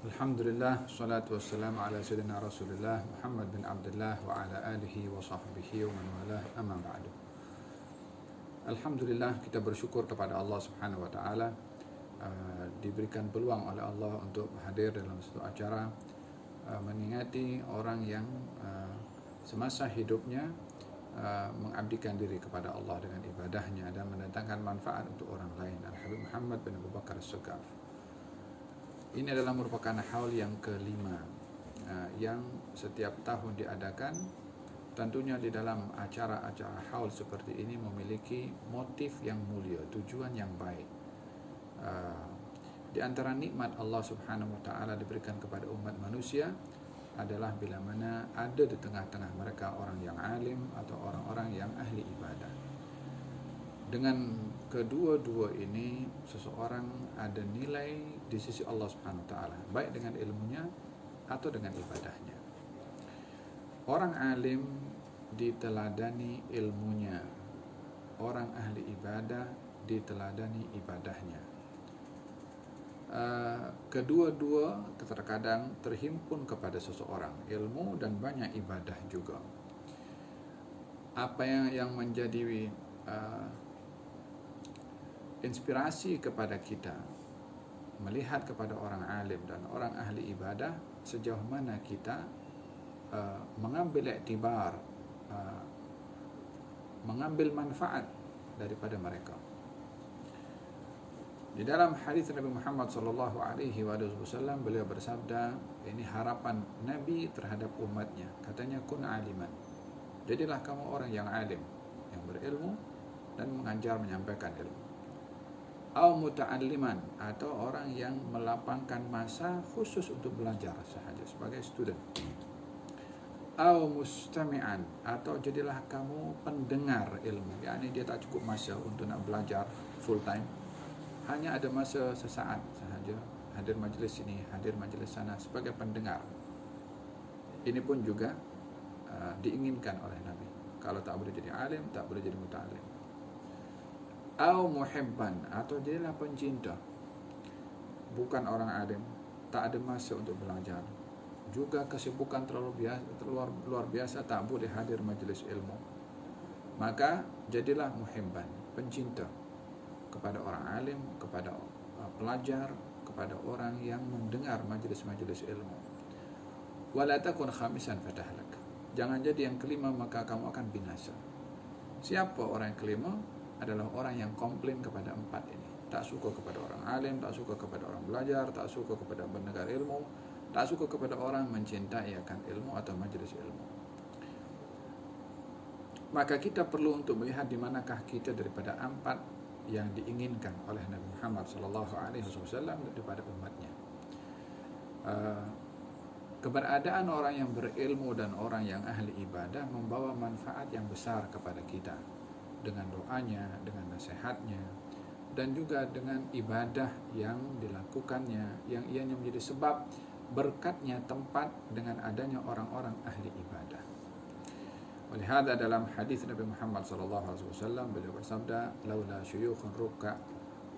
Alhamdulillah, salatu wassalamu ala sayyidina Rasulullah Muhammad bin Abdullah wa ala alihi wa sahbihi wa man walah, amma ba'du. Alhamdulillah, kita bersyukur kepada Allah Subhanahu wa taala diberikan peluang oleh Allah untuk hadir dalam satu acara mengingati orang yang semasa hidupnya mengabdikan diri kepada Allah dengan ibadahnya dan mendatangkan manfaat untuk orang lain. Al-Habib Muhammad bin Abu Bakar As-Sagaf. Ini adalah merupakan haul yang kelima yang setiap tahun diadakan. Tentunya di dalam acara-acara haul seperti ini memiliki motif yang mulia, tujuan yang baik. Di antara nikmat Allah Subhanahu wa taala diberikan kepada umat manusia adalah bila mana ada di tengah-tengah mereka orang yang alim atau orang-orang yang ahli ibadah. Dengan kedua-dua ini, seseorang ada nilai di sisi Allah Subhanahu wa taala, baik dengan ilmunya atau dengan ibadahnya. Orang alim diteladani ilmunya, orang ahli ibadah diteladani ibadahnya. Kedua-dua terkadang terhimpun kepada seseorang, ilmu dan banyak ibadah juga. Apa yang menjadi inspirasi kepada kita melihat kepada orang alim dan orang ahli ibadah, sejauh mana kita mengambil iktibar, mengambil manfaat daripada mereka. Di dalam hadis Nabi Muhammad sallallahu alaihi wasallam, beliau bersabda, ini harapan Nabi terhadap umatnya. Katanya, kun aliman, jadilah kamu orang yang alim, yang berilmu dan mengajar menyampaikan ilmu. Au muta'alliman, atau orang yang melapangkan masa khusus untuk belajar sahaja sebagai student. Au mustami'an, atau jadilah kamu pendengar ilmu, yakni dia tak cukup masa untuk nak belajar full time, hanya ada masa sesaat sahaja hadir majlis ini, hadir majlis sana sebagai pendengar. Ini pun juga diinginkan oleh Nabi. Kalau tak boleh jadi alim, tak boleh jadi muta'allim. Au muhibban, atau jadilah pencinta, bukan orang alim, tak ada masa untuk belajar, juga kesibukan luar biasa, tak boleh hadir majlis ilmu, maka jadilah muhibban, pencinta kepada orang alim, kepada pelajar, kepada orang yang mendengar majlis-majlis ilmu. Wala takun khamisan fatahlak, jangan jadi yang kelima maka kamu akan binasa. Siapa orang yang kelima? Adalah orang yang komplain kepada empat ini. Tak suka kepada orang alim, tak suka kepada orang belajar, tak suka kepada mendengar ilmu, tak suka kepada orang mencintai akan ilmu atau majlis ilmu. Maka kita perlu untuk melihat di manakah kita daripada empat yang diinginkan oleh Nabi Muhammad SAW daripada umatnya. Keberadaan orang yang berilmu dan orang yang ahli ibadah membawa manfaat yang besar kepada kita, dengan doanya, dengan nasihatnya, dan juga dengan ibadah yang dilakukannya, yang ianya menjadi sebab berkatnya tempat dengan adanya orang-orang ahli ibadah. Oleh hada, dalam hadis Nabi Muhammad SAW beliau bersabda, laula syuyukhun rukka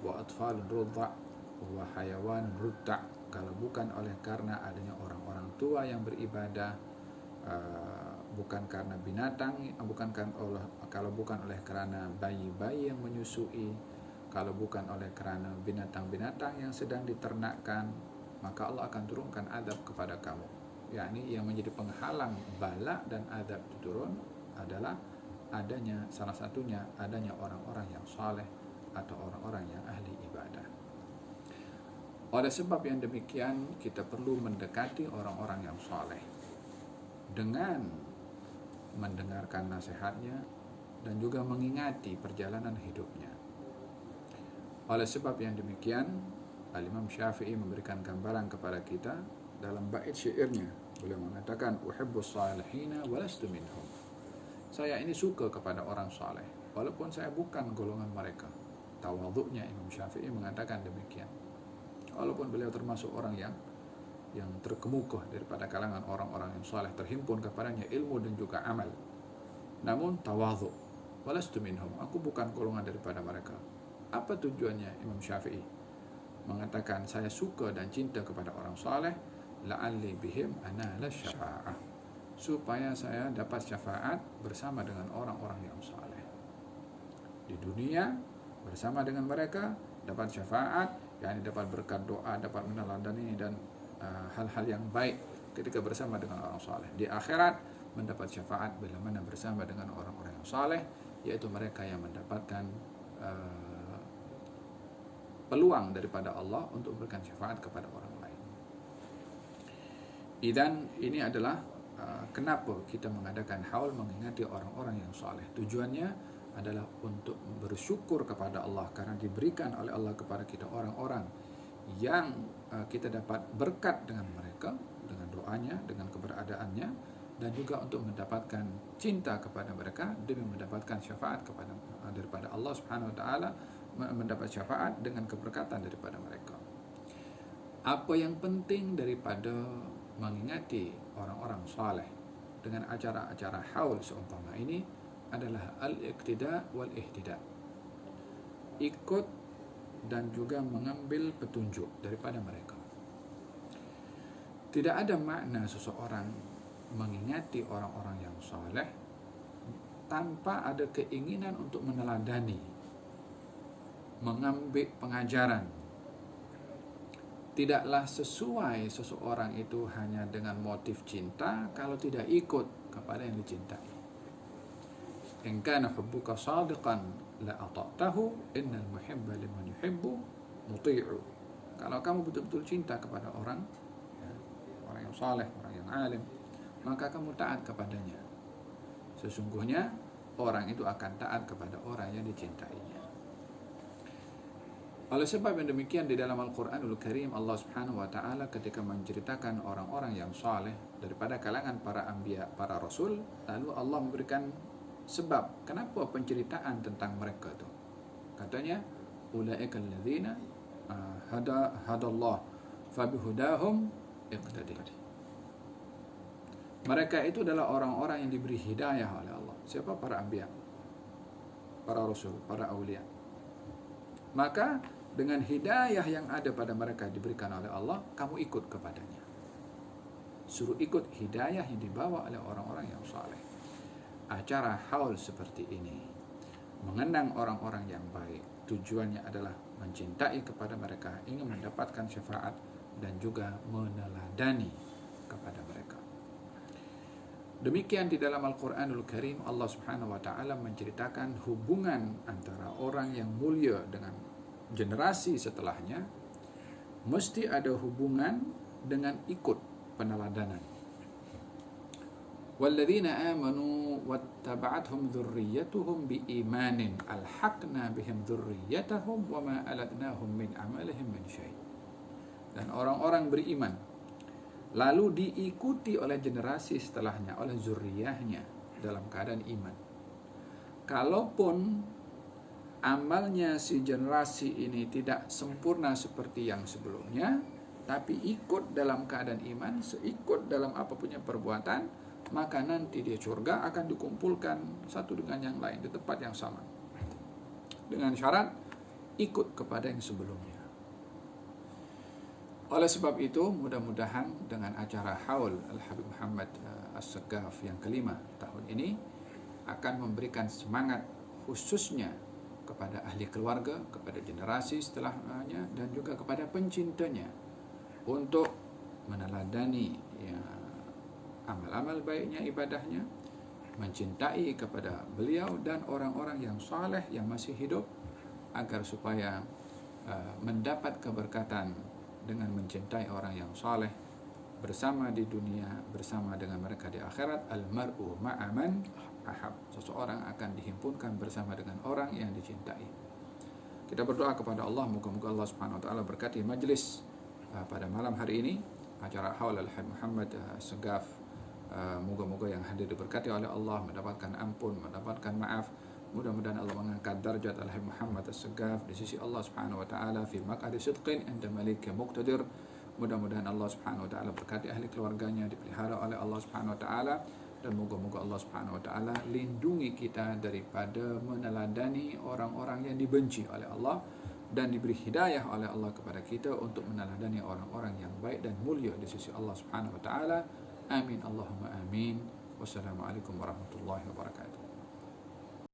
wa atfalun rudda wa hayawanun rutta, kalau bukan oleh karena adanya orang-orang tua yang beribadah, bukan karena binatang, kalau bukan oleh kerana bayi-bayi yang menyusui, kalau bukan oleh kerana binatang-binatang yang sedang diternakkan, maka Allah akan turunkan azab kepada kamu. Yakni yang menjadi penghalang bala dan azab itu turun adalah adanya, salah satunya adanya orang-orang yang saleh atau orang-orang yang ahli ibadah. Oleh sebab yang demikian, kita perlu mendekati orang-orang yang saleh dengan mendengarkan nasihatnya dan juga mengingati perjalanan hidupnya. Oleh sebab yang demikian, Al-Imam Syafi'i memberikan gambaran kepada kita dalam bait syairnya. Beliau mengatakan, uhibbus salihina walastu minhum, saya ini suka kepada orang saleh walaupun saya bukan golongan mereka. Tawadhu'nya Imam Syafi'i mengatakan demikian, walaupun beliau termasuk orang yang terkemuka daripada kalangan orang-orang yang saleh, terhimpun kepadanya ilmu dan juga amal, namun tawadhu, walastu minhum, aku bukan golongan daripada mereka. Apa tujuannya Imam Syafi'i? mengatakan saya suka dan cinta kepada orang saleh, la'alli bihim anala syafa'ah, supaya saya dapat syafaat bersama dengan orang-orang yang saleh. Di dunia bersama dengan mereka dapat syafaat, yakni dapat berkat doa, dapat meneladani dan hal-hal yang baik ketika bersama dengan orang saleh. Di akhirat mendapat syafaat bila mana bersama dengan orang-orang yang saleh, yaitu mereka yang mendapatkan peluang daripada Allah untuk memberikan syafaat kepada orang lain. Dan ini adalah kenapa kita mengadakan haul mengingati orang-orang yang saleh. Tujuannya adalah untuk bersyukur kepada Allah karena diberikan oleh Allah kepada kita orang-orang yang kita dapat berkat dengan mereka, dengan doanya, dengan keberadaannya, dan juga untuk mendapatkan cinta kepada mereka demi mendapatkan syafaat daripada Allah Subhanahu wa taala, mendapat syafaat dengan keberkatan daripada mereka. Apa yang penting daripada mengingati orang-orang saleh dengan acara-acara haul seumpama ini adalah al-iqtida wal ihtida. Ikut dan juga mengambil petunjuk daripada mereka. Tidak ada makna seseorang mengingati orang-orang yang saleh tanpa ada keinginan untuk meneladani, mengambil pengajaran. Tidaklah sesuai seseorang itu hanya dengan motif cinta kalau tidak ikut kepada yang dicintai. In kana hubbuka sadiqan la ata'tahu innal muhibba liman yuhibbu muti'u. Kalau kamu betul-betul cinta kepada orang yang saleh, orang yang alim, maka kamu taat kepadanya. Sesungguhnya orang itu akan taat kepada orang yang dicintainya. Oleh sebab yang demikian di dalam Al-Quranul Karim, Allah Subhanahu wa taala ketika menceritakan orang-orang yang saleh daripada kalangan para anbiya, para rasul, lalu Allah memberikan sebab kenapa penceritaan tentang mereka itu. Katanya, ulaika alladzina hadallah fabihudahum iqtadi. Mereka itu adalah orang-orang yang diberi hidayah oleh Allah. Siapa? Para anbiya, para rasul, para aulia. Maka dengan hidayah yang ada pada mereka diberikan oleh Allah, kamu ikut kepadanya. Suruh ikut hidayah yang dibawa oleh orang-orang yang saleh. Acara haul seperti ini, mengenang orang-orang yang baik, tujuannya adalah mencintai kepada mereka, ingin mendapatkan syafaat dan juga meneladani kepada mereka. Demikian di dalam Al-Quranul Karim, Allah Subhanahu wa taala menceritakan hubungan antara orang yang mulia dengan generasi setelahnya, mesti ada hubungan dengan ikut peneladanan. Walladzina amanu wattaba'athum dzurriyyatuhum biimanin alhaqna bihim dzurriyyatahum wama alatnahum min amalihim min syai'. Dan orang-orang beriman lalu diikuti oleh generasi setelahnya, oleh zurriyahnya dalam keadaan iman. Kalaupun amalnya si generasi ini tidak sempurna seperti yang sebelumnya, tapi ikut dalam keadaan iman, seikut dalam apa punya perbuatan, maka nanti di surga akan dikumpulkan satu dengan yang lain di tempat yang sama. Dengan syarat ikut kepada yang sebelumnya. Oleh sebab itu, mudah-mudahan dengan acara haul Al-Habib Muhammad As-Saggaf yang kelima tahun ini akan memberikan semangat khususnya kepada ahli keluarga, kepada generasi setelahnya, dan juga kepada pencintanya untuk meneladani amal-amal baiknya, ibadahnya, mencintai kepada beliau dan orang-orang yang saleh yang masih hidup, agar supaya mendapat keberkatan dengan mencintai orang yang saleh bersama di dunia, bersama dengan mereka di akhirat. Al-mar'u ma'aman ahab. Seseorang akan dihimpunkan bersama dengan orang yang dicintai. Kita berdoa kepada Allah, moga-moga Allah Subhanahu wa taala berkati majlis pada malam hari ini, acara haul Al-Habib Muhammad As-Saggaf. Moga-moga yang hadir diberkati oleh Allah, mendapatkan ampun, mendapatkan maaf. Mudah-mudahan Allah mengangkat darjat Al-Habib Muhammad As-Saggaf di sisi Allah Subhanahu wa taala fi maq'adi sidqin inda malik muqtadir. Mudah-mudahan Allah Subhanahu wa taala berkati ahli keluarganya, dipelihara oleh Allah Subhanahu wa taala, dan moga-moga Allah Subhanahu wa taala lindungi kita daripada meneladani orang-orang yang dibenci oleh Allah, dan diberi hidayah oleh Allah kepada kita untuk meneladani orang-orang yang baik dan mulia di sisi Allah Subhanahu wa taala. Amin Allahumma amin. Wassalamualaikum warahmatullahi wabarakatuh.